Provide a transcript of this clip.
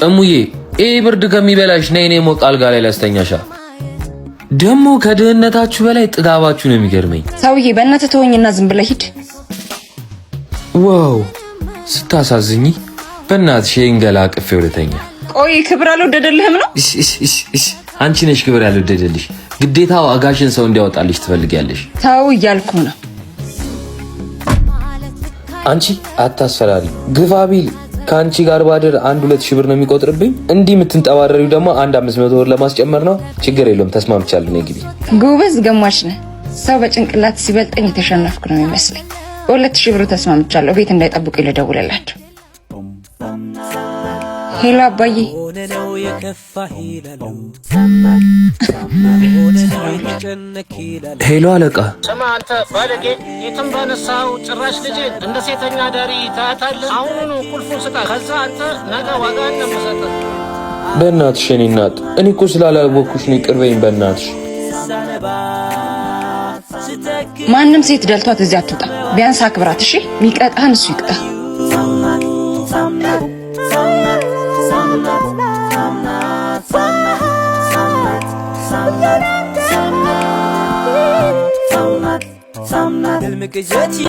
እሙዬ ይሄ ብርድ ከሚበላሽ ነይ ሞቅ አልጋ ላይ ላስተኛሻ። ደሞ ከድህነታችሁ በላይ ጥጋባችሁ ነው የሚገርመኝ። ሰውዬ በእናትህ ተወኝና ዝም ብለህ ሂድ። ዋው ስታሳዝኝ። በእናትሽ እንገላ አቅፌ ወደተኛ። ቆይ ክብር አልወደደልህም ነው? አንቺ ነሽ ክብር ያልወደደልሽ። ግዴታ ዋጋሽን ሰው እንዲያወጣልሽ ትፈልጊያለሽ። ተው እያልኩ ነው። አንቺ አታስፈራሪ። ግፋ ቢል ከአንቺ ጋር ባድር 1-2 ሺህ ብር ነው የሚቆጥርብኝ። እንዲህ የምትንጠባረሪው ደግሞ 500 ብር ለማስጨመር ነው። ችግር የለውም ተስማምቻለሁ። ነይ ግቢ። ጎበዝ ገማች ነህ። ሰው በጭንቅላት ሲበልጠኝ የተሸነፍኩ ነው የሚመስለኝ። 2000 ብር ተስማምቻለሁ። ቤት እንዳይጠብቁ ልደውልላቸው። ሄሎ አባዬ። ሄሎ አለቃ። ስማ አንተ ባለጌ፣ የትም ባነሳው ጭራሽ ልጅ እንደ ሴተኛ ዳሪ ታያታለህ። አሁኑኑ ቁልፉን ስጣ። ከዛ አንተ ነገ ዋጋ እንደምሰጥህ። በእናትሽ የኔ እናት፣ እኔ እኮ ስላላወኩሽ ነው። ይቅር በይኝ በእናትሽ። ማንም ሴት ደልቷት እዚህ አትወጣ። ቢያንስ አክብራት እሺ። ሚቀጣህን እሱ ይቅጣ።